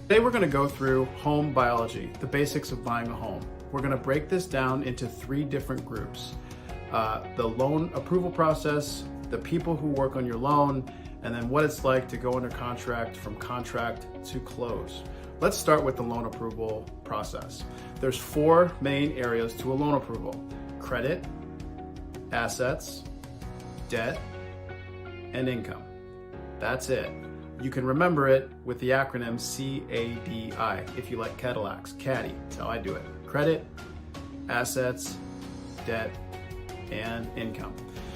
Today we're going to go through home biology, the basics of buying a home. We're going to break this down into 3 different groups. The loan approval process, the people who work on your loan, and then what it's like to go under contract from contract to close. Let's start with the loan approval process. There's 4 main areas to a loan approval: credit, assets, debt, and income. That's it. You can remember it with the acronym CADI if you like Cadillacs. Caddy, that's how I do it. Credit, assets, debt, and income.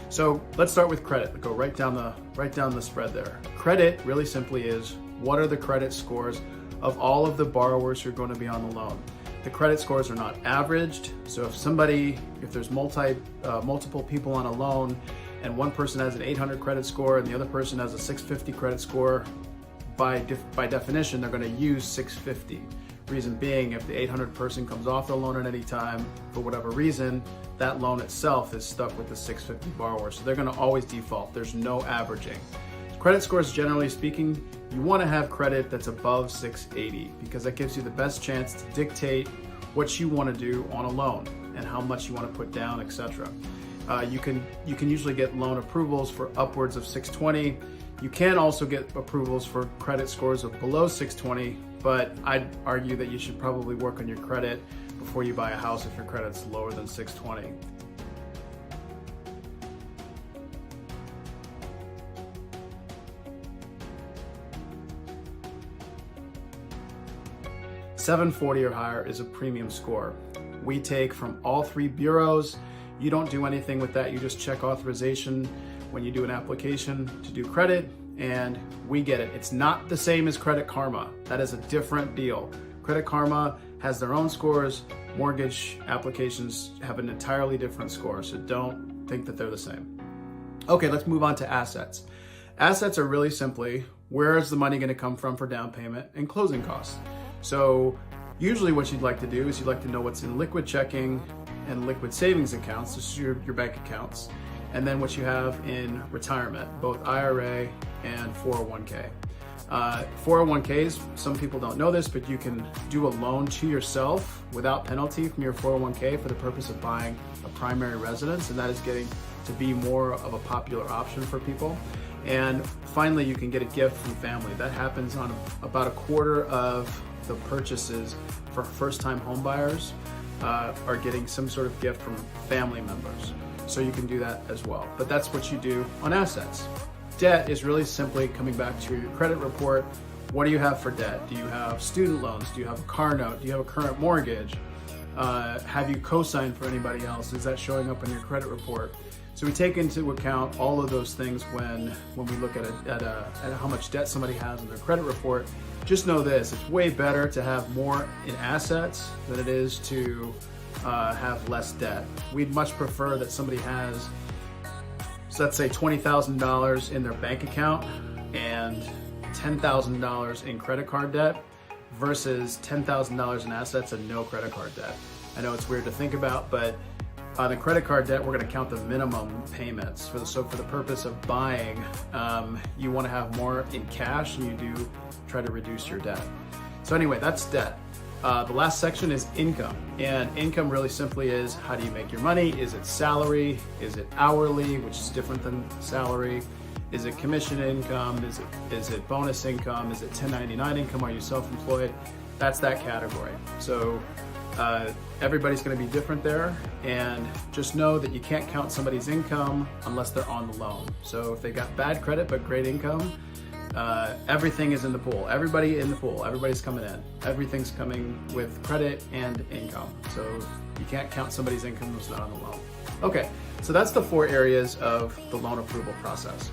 So let's start with credit. Go right down the spread there. Credit really simply is, what are the credit scores of all of the borrowers who are going to be on the loan? The credit scores are not averaged. So if there's multiple people on a loan, and one person has an 800 credit score and the other person has a 650 credit score, by definition, they're going to use 650. Reason being, if the 800 person comes off the loan at any time, for whatever reason, that loan itself is stuck with the 650 borrower. So they're going to always default. There's no averaging. Credit scores, generally speaking, you want to have credit that's above 680 because that gives you the best chance to dictate what you want to do on a loan and how much you want to put down, etc. You can usually get loan approvals for upwards of 620. You can also get approvals for credit scores of below 620, but I'd argue that you should probably work on your credit before you buy a house if your credit's lower than 620. $740 or higher is a premium score. We take from all 3 bureaus. You don't do anything with that. You just check authorization when you do an application to do credit, and we get it. It's not the same as Credit Karma. That is a different deal. Credit Karma has their own scores. Mortgage applications have an entirely different score, so don't think that they're the same. Okay, let's move on to assets. Assets are really simply, where is the money going to come from for down payment and closing costs? So usually what you'd like to do is you'd like to know what's in liquid checking and liquid savings accounts, this is your bank accounts, and then what you have in retirement, both IRA and 401k. 401ks, some people don't know this, but you can do a loan to yourself without penalty from your 401k for the purpose of buying a primary residence, and that is getting to be more of a popular option for people. And finally, you can get a gift from family. That happens on about a quarter of the purchases for first-time home buyers are getting some sort of gift from family members. So you can do that as well. But that's what you do on assets. Debt is really simply coming back to your credit report. What do you have for debt? Do you have student loans? Do you have a car note? Do you have a current mortgage? Have you co-signed for anybody else? Is that showing up on your credit report? So we take into account all of those things when we look at how much debt somebody has in their credit report. Just know this, it's way better to have more in assets than it is to have less debt. We'd much prefer that somebody has, so let's say $20,000 in their bank account and $10,000 in credit card debt versus $10,000 in assets and no credit card debt. I know it's weird to think about, but on the credit card debt, we're going to count the minimum payments. So for the purpose of buying, you want to have more in cash and you do try to reduce your debt. So anyway, that's debt. The last section is income. And income really simply is, how do you make your money? Is it salary? Is it hourly, which is different than salary? Is it commission income? Is it bonus income? Is it 1099 income? Are you self-employed? That's that category. So everybody's going to be different there, and just know that you can't count somebody's income unless they're on the loan. So if they got bad credit but great income, everything is in the pool. Everybody in the pool. Everybody's coming in. Everything's coming with credit and income. So you can't count somebody's income who's not on the loan. Okay, so that's the 4 areas of the loan approval process.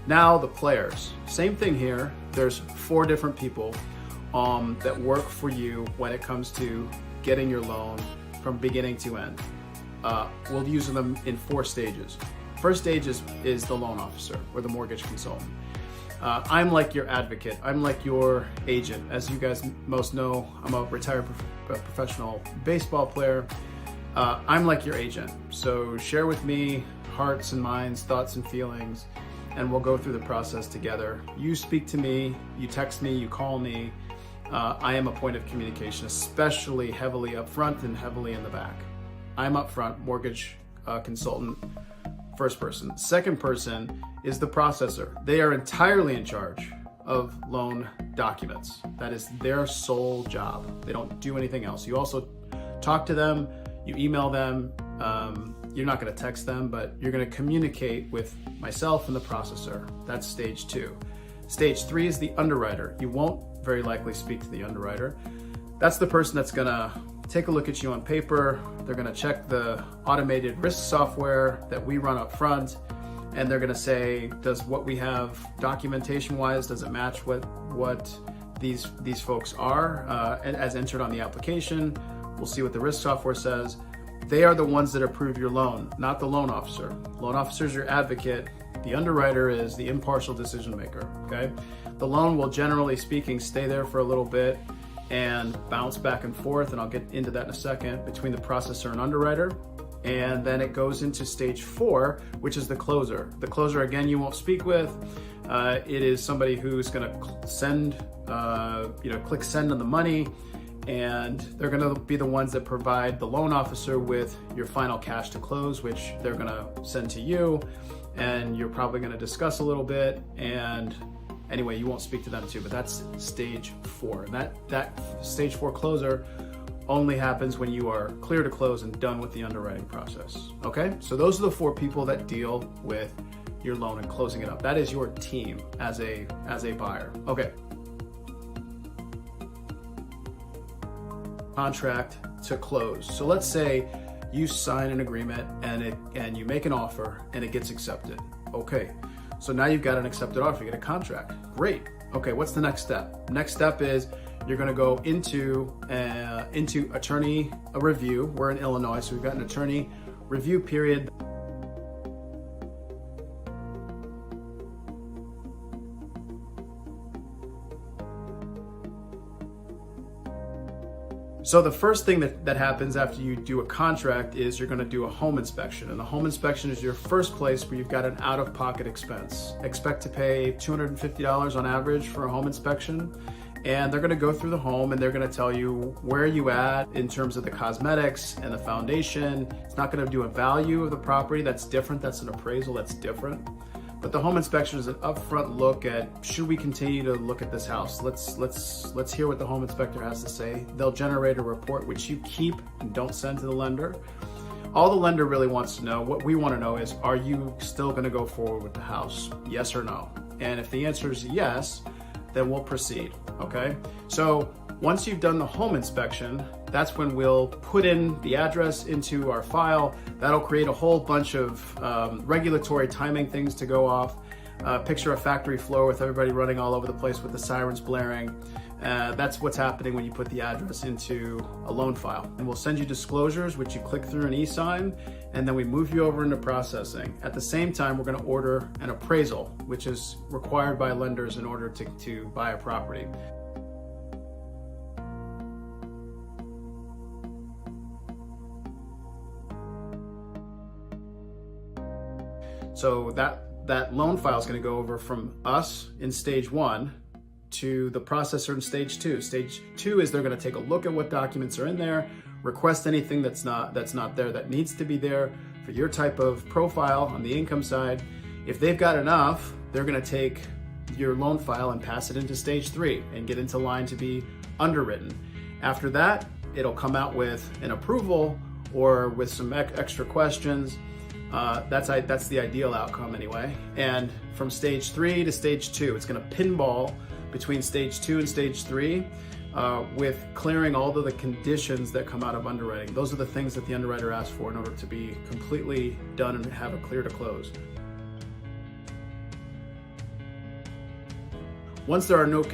Now the players. Same thing here. There's 4 different people that work for you when it comes to getting your loan from beginning to end. We'll use them in 4 stages. First stage is the loan officer or the mortgage consultant. I'm like your advocate. I'm like your agent. As you guys most know, I'm a retired professional baseball player. I'm like your agent. So share with me hearts and minds, thoughts and feelings, and we'll go through the process together. You speak to me, you text me, you call me. I am a point of communication, especially heavily up front and heavily in the back. I'm up front, mortgage consultant, first person. Second person is the processor. They are entirely in charge of loan documents. That is their sole job. They don't do anything else. You also talk to them, you email them. You're not going to text them, but you're going to communicate with myself and the processor. That's stage 2. Stage 3 is the underwriter. You won't very likely speak to the underwriter. That's the person that's going to take a look at you on paper. They're going to check the automated risk software that we run up front, and they're going to say, does what we have documentation wise, does it match what these folks are as entered on the application? We'll see what the risk software says. They are the ones that approve your loan, not the loan officer. Loan officer is your advocate. The underwriter is the impartial decision maker, okay? The loan will, generally speaking, stay there for a little bit and bounce back and forth, and I'll get into that in a second, between the processor and underwriter. And then it goes into stage 4, which is the closer. The closer, again, you won't speak with. It is somebody who's gonna send, click send on the money, and they're gonna be the ones that provide the loan officer with your final cash to close, which they're gonna send to you, and you're probably gonna discuss a little bit, and anyway, you won't speak to them too, but that's stage 4. And that stage 4 closer only happens when you are clear to close and done with the underwriting process, okay? So those are the 4 people that deal with your loan and closing it up. That is your team as a buyer, okay. Contract to close. So let's say you sign an agreement and you make an offer and it gets accepted. Okay, so now you've got an accepted offer, you get a contract. Great. Okay, what's the next step? Next step is you're going to go into attorney review. We're in Illinois, so we've got an attorney review period. So the first thing that happens after you do a contract is you're going to do a home inspection. And the home inspection is your first place where you've got an out-of-pocket expense. Expect to pay $250 on average for a home inspection. And they're going to go through the home and they're going to tell you where you at in terms of the cosmetics and the foundation. It's not going to do a value of the property. That's different. That's an appraisal. That's different. But the home inspection is an upfront look at, should we continue to look at this house? Let's hear what the home inspector has to say. They'll generate a report which you keep and don't send to the lender. All the lender really wants to know, what we want to know is, are you still going to go forward with the house? Yes or no? And if the answer is yes, then we'll proceed, okay? So once you've done the home inspection, that's when we'll put in the address into our file. That'll create a whole bunch of regulatory timing things to go off. Picture a factory floor with everybody running all over the place with the sirens blaring. That's what's happening when you put the address into a loan file. And we'll send you disclosures, which you click through and e-sign, and then we move you over into processing. At the same time, we're gonna order an appraisal, which is required by lenders in order to buy a property. So that loan file is going to go over from us in stage 1 to the processor in stage 2. Stage 2 is they're going to take a look at what documents are in there, request anything that's not there that needs to be there for your type of profile on the income side. If they've got enough, they're going to take your loan file and pass it into stage 3 and get into line to be underwritten. After that, it'll come out with an approval or with some extra questions. That's the ideal outcome anyway. And from stage 3 to stage 2, it's going to pinball between stage 2 and stage 3 with clearing all of the conditions that come out of underwriting. Those are the things that the underwriter asks for in order to be completely done and have a clear to close. Once there are no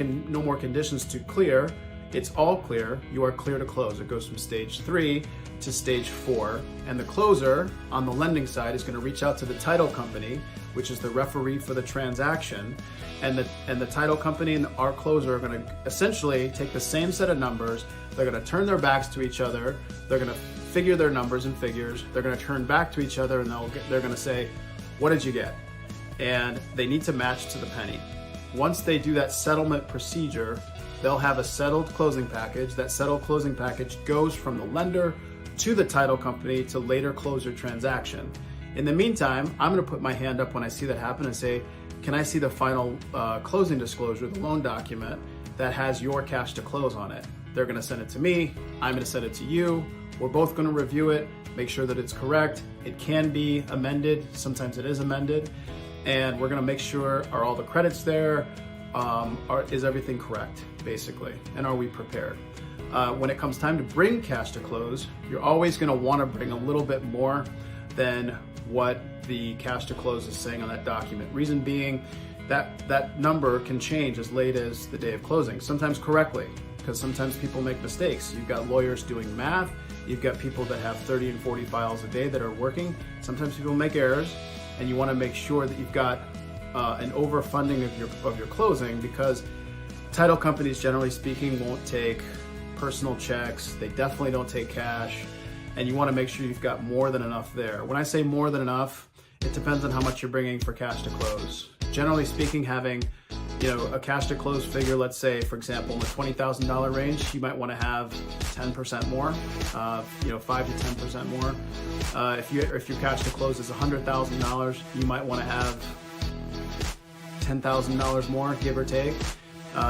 more conditions to clear, it's all clear, you are clear to close. It goes from stage 3 to stage 4, and the closer on the lending side is going to reach out to the title company, which is the referee for the transaction, and the title company and our closer are going to essentially take the same set of numbers. They're going to turn their backs to each other. They're going to figure their numbers and figures. They're going to turn back to each other and they're going to say, what did you get? And they need to match to the penny. Once they do that settlement procedure, they'll have a settled closing package. That settled closing package goes from the lender to the title company to later close your transaction. In the meantime, I'm going to put my hand up when I see that happen and say, can I see the final closing disclosure, the loan document that has your cash to close on it? They're going to send it to me. I'm going to send it to you. We're both going to review it, make sure that it's correct. It can be amended. Sometimes it is amended. And we're going to make sure, are all the credits there? Is everything correct, basically? And are we prepared? When it comes time to bring cash to close, you're always going to want to bring a little bit more than what the cash to close is saying on that document. Reason being that number can change as late as the day of closing, sometimes correctly, because sometimes people make mistakes. You've got lawyers doing math, you've got people that have 30 and 40 files a day that are working. Sometimes people make errors, and you want to make sure that you've got an overfunding of your closing, because title companies, generally speaking, won't take personal checks. They definitely don't take cash. And you want to make sure you've got more than enough there. When I say more than enough, it depends on how much you're bringing for cash to close. Generally speaking, having a cash to close figure, let's say, for example, in the $20,000 range, you might want to have 10% more, 5 to 10% more. If your cash to close is $100,000, you might want to have $10,000 more, give or take.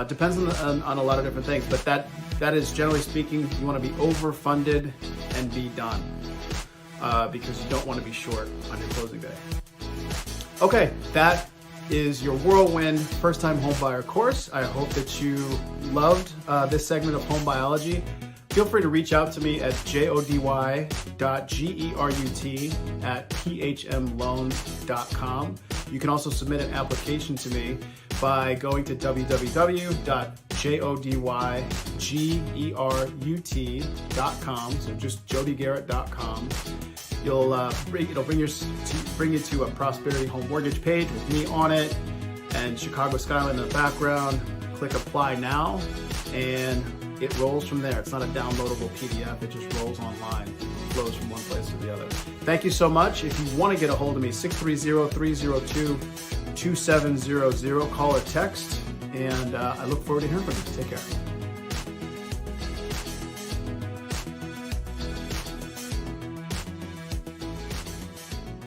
Depends on a lot of different things, but that is, generally speaking, you want to be overfunded and be done, because you don't want to be short on your closing day. Okay, that is your whirlwind first-time homebuyer course. I hope that you loved this segment of Home Biology. Feel free to reach out to me at jody.gerut@phmloans.com. You can also submit an application to me by going to www.jodyggerut.com, so just jodygerut.com. It'll bring you to a Prosperity Home Mortgage page with me on it and Chicago skyline in the background. Click Apply Now, and it rolls from there. It's not a downloadable PDF, it just rolls online. It flows from one place to the other. Thank you so much. If you want to get a hold of me, 630-302-2700, call or text, and I look forward to hearing from you. Take care.